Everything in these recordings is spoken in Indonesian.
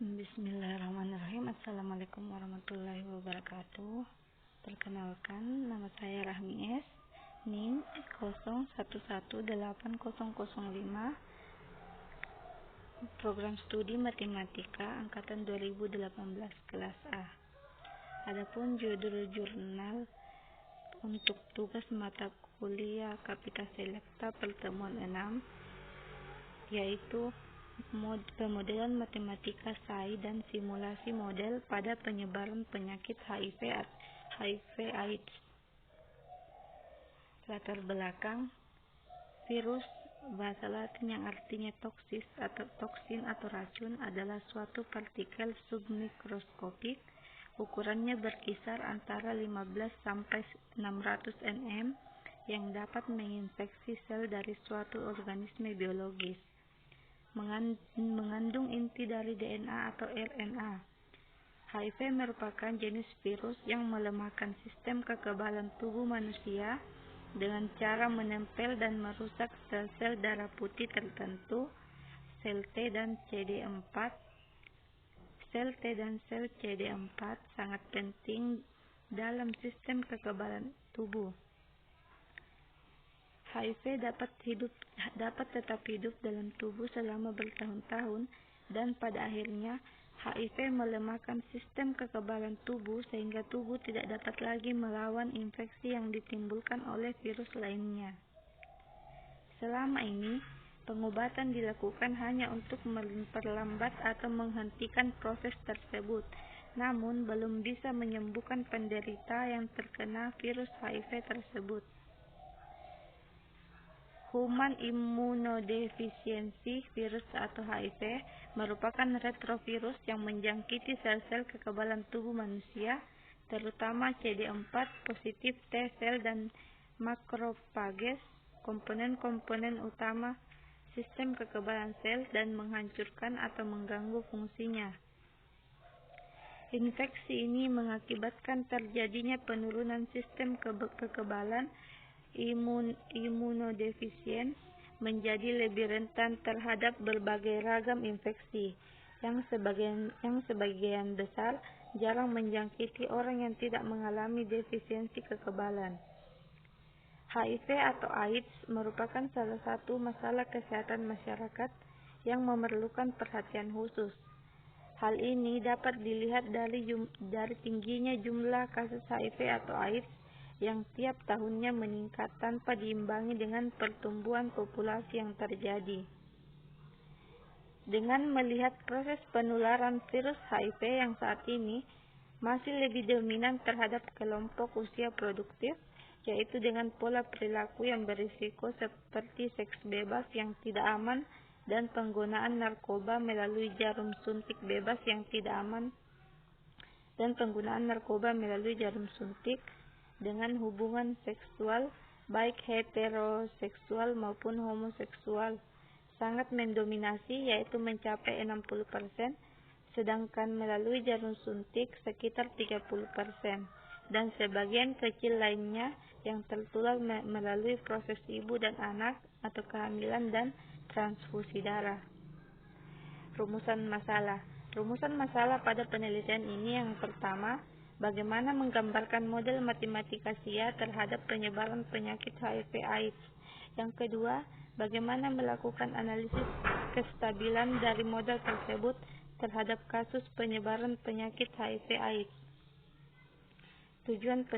Bismillahirrahmanirrahim. Assalamualaikum warahmatullahi wabarakatuh. Perkenalkan, nama saya Rahmi S. NIM 01180005, Program Studi Matematika Angkatan 2018 Kelas A. Adapun judul jurnal untuk tugas mata kuliah Kapita Selekta pertemuan 6 yaitu pemodelan matematika SAI dan simulasi model pada penyebaran penyakit HIV/AIDS. Latar belakang: virus, bahasa Latin yang artinya toksin atau racun, adalah suatu partikel submikroskopik. Ukurannya berkisar antara 15 sampai 600 nm yang dapat menginfeksi sel dari suatu organisme biologis. Mengandung inti dari DNA atau RNA. HIV merupakan jenis virus yang melemahkan sistem kekebalan tubuh manusia dengan cara menempel dan merusak sel-sel darah putih tertentu, sel T dan CD4. Sel T dan sel CD4 sangat penting dalam sistem kekebalan tubuh. HIV dapat tetap hidup dalam tubuh selama bertahun-tahun, dan pada akhirnya HIV melemahkan sistem kekebalan tubuh sehingga tubuh tidak dapat lagi melawan infeksi yang ditimbulkan oleh virus lainnya. Selama ini, pengobatan dilakukan hanya untuk memperlambat atau menghentikan proses tersebut, namun belum bisa menyembuhkan penderita yang terkena virus HIV tersebut. Human Immunodeficiency Virus atau HIV merupakan retrovirus yang menjangkiti sel-sel kekebalan tubuh manusia, terutama CD4 positif T sel dan makrofages, komponen-komponen utama sistem kekebalan sel, dan menghancurkan atau mengganggu fungsinya. Infeksi ini mengakibatkan terjadinya penurunan sistem kekebalan. Imunodefisien menjadi lebih rentan terhadap berbagai ragam infeksi yang sebagian besar jarang menjangkiti orang yang tidak mengalami defisiensi kekebalan. HIV atau AIDS merupakan salah satu masalah kesehatan masyarakat yang memerlukan perhatian khusus. Hal ini dapat dilihat dari tingginya jumlah kasus HIV atau AIDS yang tiap tahunnya meningkat tanpa diimbangi dengan pertumbuhan populasi yang terjadi. Dengan melihat proses penularan virus HIV yang saat ini masih lebih dominan terhadap kelompok usia produktif, yaitu dengan pola perilaku yang berisiko seperti seks bebas yang tidak aman dan penggunaan narkoba melalui jarum suntik bebas yang tidak aman dengan hubungan seksual baik heteroseksual maupun homoseksual sangat mendominasi, yaitu mencapai 60%, sedangkan melalui jarum suntik sekitar 30%, dan sebagian kecil lainnya yang tertular melalui proses ibu dan anak atau kehamilan dan transfusi darah. Rumusan masalah pada penelitian ini: yang pertama, bagaimana menggambarkan model matematika SIA terhadap penyebaran penyakit HIV/AIDS. Yang kedua, bagaimana melakukan analisis kestabilan dari model tersebut terhadap kasus penyebaran penyakit HIV/AIDS. Tujuan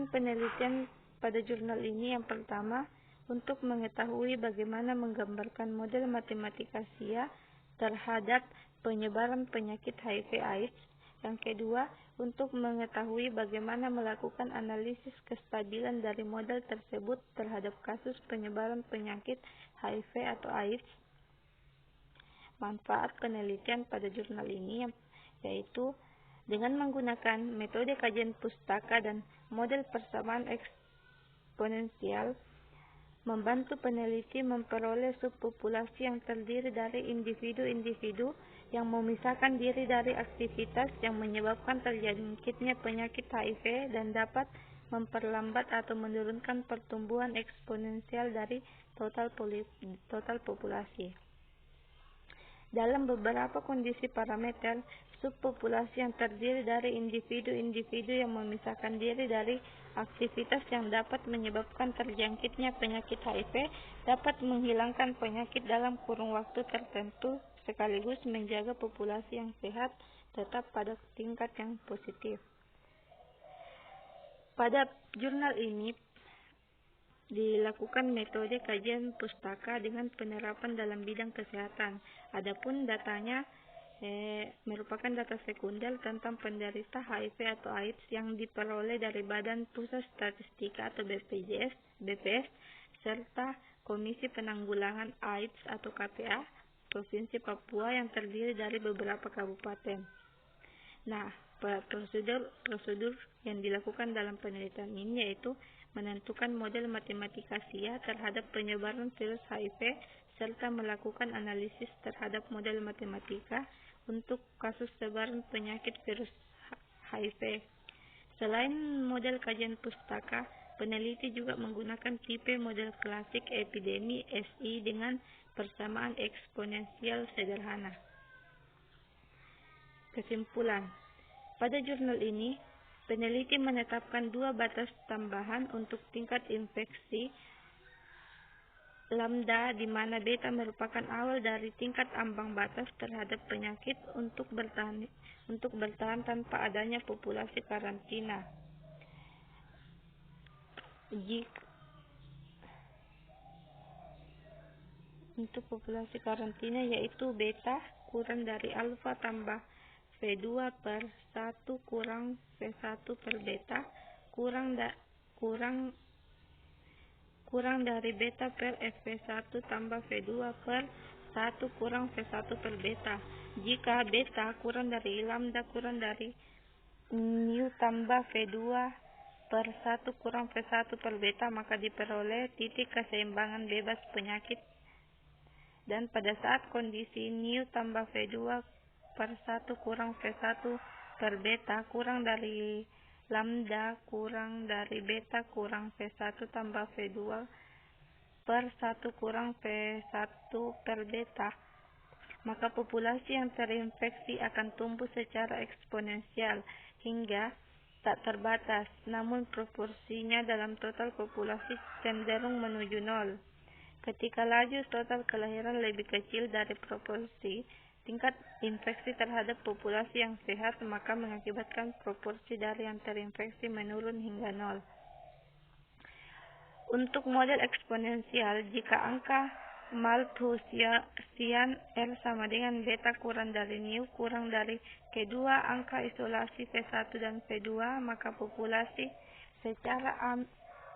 penelitian pada jurnal ini: yang pertama, untuk mengetahui bagaimana menggambarkan model matematika SIA terhadap penyebaran penyakit HIV/AIDS. Yang kedua, untuk mengetahui bagaimana melakukan analisis kestabilan dari model tersebut terhadap kasus penyebaran penyakit HIV atau AIDS. Manfaat penelitian pada jurnal ini yaitu dengan menggunakan metode kajian pustaka dan model persamaan eksponensial, membantu peneliti memperoleh subpopulasi yang terdiri dari individu-individu yang memisahkan diri dari aktivitas yang menyebabkan terjangkitnya penyakit HIV dan dapat memperlambat atau menurunkan pertumbuhan eksponensial dari total populasi. Dalam beberapa kondisi parameter, subpopulasi yang terdiri dari individu-individu yang memisahkan diri dari aktivitas yang dapat menyebabkan terjangkitnya penyakit HIV dapat menghilangkan penyakit dalam kurun waktu tertentu sekaligus menjaga populasi yang sehat tetap pada tingkat yang positif. Pada jurnal ini dilakukan metode kajian pustaka dengan penerapan dalam bidang kesehatan. Adapun datanya merupakan data sekunder tentang penderita HIV atau AIDS yang diperoleh dari Badan Pusat Statistika atau BPS serta Komisi Penanggulangan AIDS atau KPA Provinsi Papua yang terdiri dari beberapa kabupaten. Nah, prosedur yang dilakukan dalam penelitian ini yaitu menentukan model matematika SIA terhadap penyebaran virus HIV serta melakukan analisis terhadap model matematika untuk kasus sebaran penyakit virus HIV. Selain model kajian pustaka, peneliti juga menggunakan tipe model klasik epidemi SI dengan persamaan eksponensial sederhana. Kesimpulan, pada jurnal ini, peneliti menetapkan dua batas tambahan untuk tingkat infeksi lambda di mana beta merupakan awal dari tingkat ambang batas terhadap penyakit untuk bertahan tanpa adanya populasi karantina. Untuk populasi karantina yaitu beta kurang dari alfa tambah V2 per 1 kurang V1 per beta kurang dari beta per FV1 tambah V2 per 1 kurang V1 per beta. Jika beta kurang dari lambda kurang dari mu tambah V2 per 1 kurang V1 per beta, maka diperoleh titik keseimbangan bebas penyakit. Dan pada saat kondisi mu tambah V2 per 1 kurang V1 per beta kurang dari lambda kurang dari beta kurang V1 tambah V2 per 1 kurang V1 per beta, maka populasi yang terinfeksi akan tumbuh secara eksponensial hingga tak terbatas, namun proporsinya dalam total populasi cenderung menuju nol. Ketika laju total kelahiran lebih kecil dari proporsi tingkat infeksi terhadap populasi yang sehat, maka mengakibatkan proporsi dari yang terinfeksi menurun hingga nol. Untuk model eksponensial, jika angka Malthusian R sama dengan beta kurang dari mu kurang dari kedua angka isolasi V1 dan V2, maka populasi secara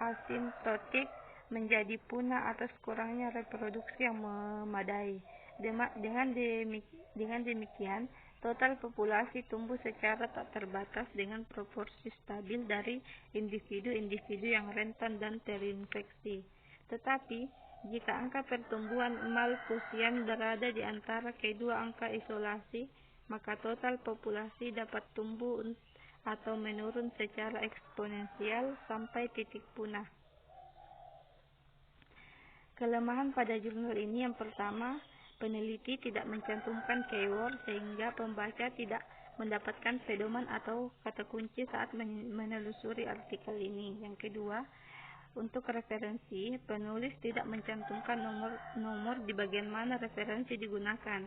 asimptotik menjadi punah atas kurangnya reproduksi yang memadai. Dengan demikian, total populasi tumbuh secara tak terbatas dengan proporsi stabil dari individu-individu yang rentan dan terinfeksi. Tetapi, jika angka pertumbuhan Malthusian berada di antara kedua angka isolasi, maka total populasi dapat tumbuh atau menurun secara eksponensial sampai titik punah. Kelemahan pada jurnal ini yang pertama, peneliti tidak mencantumkan keyword sehingga pembaca tidak mendapatkan pedoman atau kata kunci saat menelusuri artikel ini. Yang kedua, untuk referensi, penulis tidak mencantumkan nomor di bagian mana referensi digunakan.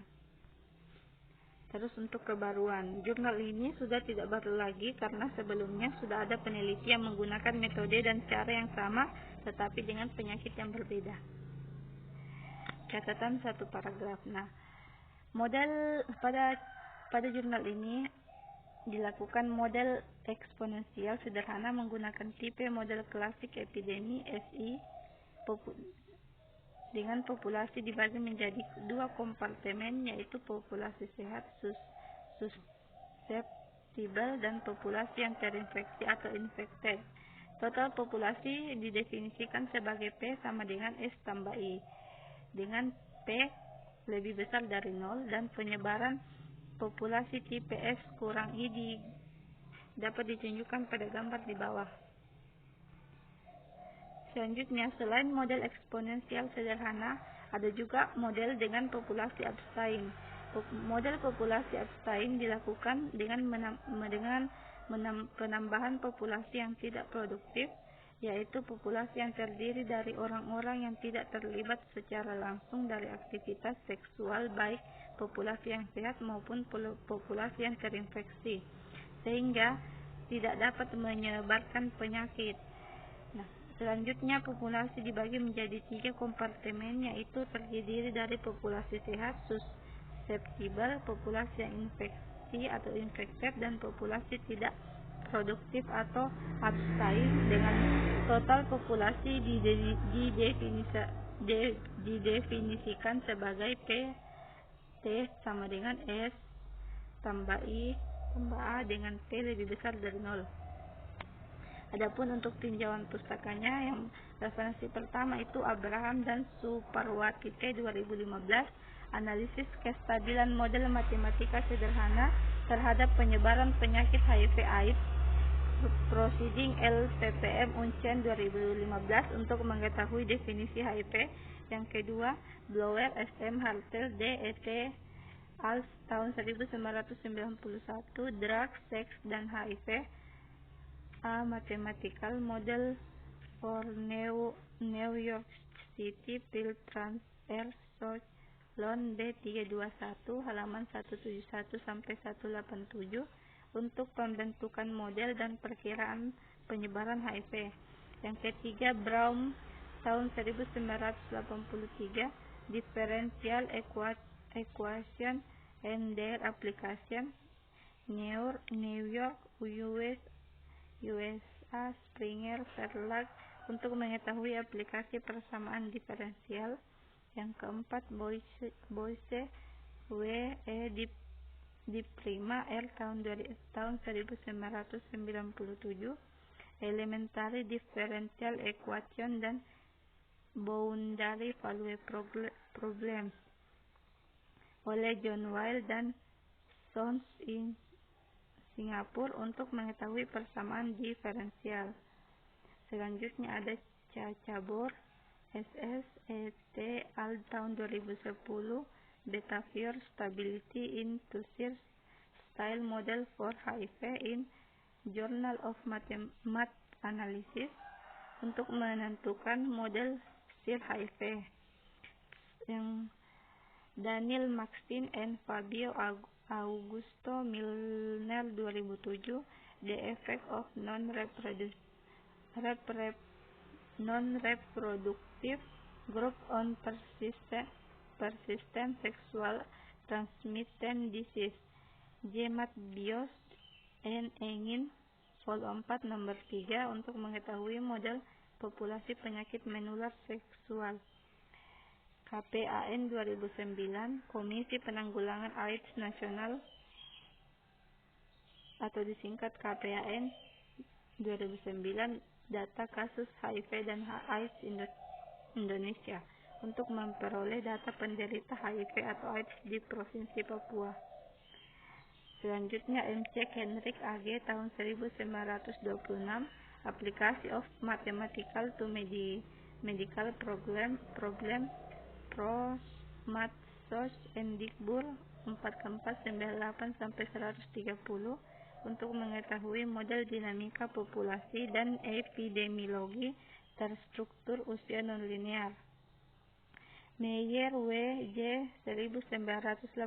Terus untuk kebaruan, jurnal ini sudah tidak baru lagi karena sebelumnya sudah ada peneliti yang menggunakan metode dan cara yang sama tetapi dengan penyakit yang berbeda. Catatan satu paragraf. Nah, model pada jurnal ini dilakukan model eksponensial sederhana menggunakan tipe model klasik epidemi SI dengan populasi dibagi menjadi dua kompartemen, yaitu populasi sehat susceptible dan populasi yang terinfeksi atau infected. Total populasi didefinisikan sebagai P sama dengan S tambah I, dengan P lebih besar dari 0 dan penyebaran populasi tipe S kurang I dapat ditunjukkan pada gambar di bawah. Selanjutnya, selain model eksponensial sederhana, ada juga model dengan populasi abstain. Model populasi Epstein dilakukan dengan penambahan populasi yang tidak produktif, yaitu populasi yang terdiri dari orang-orang yang tidak terlibat secara langsung dari aktivitas seksual, baik populasi yang sehat maupun populasi yang terinfeksi, sehingga tidak dapat menyebarkan penyakit. Nah, selanjutnya populasi dibagi menjadi 3 kompartemen, yaitu terdiri dari populasi sehat, susceptible, populasi yang infeksi atau infected, dan populasi tidak produktif atau abstain. Dengan total populasi didefinisikan sebagai T sama dengan S tambah I tambah A dengan P lebih besar dari 0. Adapun untuk tinjauan pustakanya, yang referensi pertama itu Abraham dan Suparwati T 2015, analisis kestabilan model matematika sederhana terhadap penyebaran penyakit HIV/AIDS, Proceeding LPPM Uncen 2015 untuk mengetahui definisi HIV. Yang kedua, Blower, SM, Hartel, D, ET, Als tahun 1991, Drugs, Sex, dan HIV, A Mathematical Model for New York City Pill Transfer Source Loan, D 321 halaman 171 sampai 187 untuk pembentukan model dan perkiraan penyebaran HIV. Yang ketiga, Brown tahun 1983, Differential Equation and Their Application, New York, USA, Springer Verlag, untuk mengetahui aplikasi persamaan diferensial. Yang keempat, Boyce, W. E. Diprima, R. tahun 1997, Elementary Differential Equation dan Boundary Value Problems, oleh John Weil dan Sons in Singapura, untuk mengetahui persamaan diferensial. Selanjutnya ada Chabor, SS, ET, al. tahun 2010, Behavior Stability in Two-Seer Style Model for HIV in Journal of Math Analysis, untuk menentukan model SIR HIV. Yang Daniel Maxtin and Fabio Augusto Milner 2007, The Effect of Non-Reproductive Group on Persistent Sexual Transmitted Disease, Jemat Bios and Engin, Vol 4 nomor 3, untuk mengetahui model populasi penyakit menular seksual. KPAN 2009, Komisi Penanggulangan AIDS Nasional atau disingkat KPAN 2009, data kasus HIV dan AIDS Indonesia, untuk memperoleh data penderita HIV atau AIDS di Provinsi Papua. Selanjutnya MC Henrik AG tahun 1926, Application of Mathematical to Medical Problem Pros Mathsos and Digbur 4498 sampai 130, untuk mengetahui model dinamika populasi dan epidemiologi terstruktur usia nonlinear. Meyer W. J. 1987,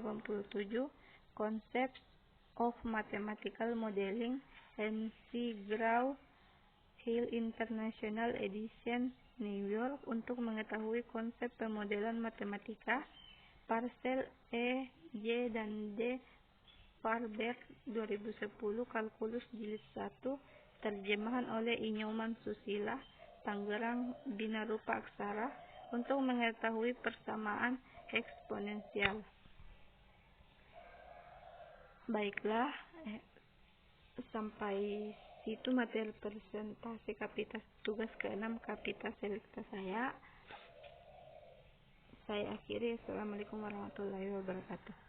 Concepts of Mathematical Modeling, MC Graw Hill International Edition, New York, untuk mengetahui konsep pemodelan matematika. Parcel E, J, dan D. Farber 2010, Kalkulus Jilid 1, terjemahan oleh Inyoman Susila, Tangerang, Binarupa Aksara, untuk mengetahui persamaan eksponensial. Baiklah, sampai situ materi presentasi Kapita tugas ke-6 Kapita Selecta saya akhiri. Assalamualaikum warahmatullahi wabarakatuh.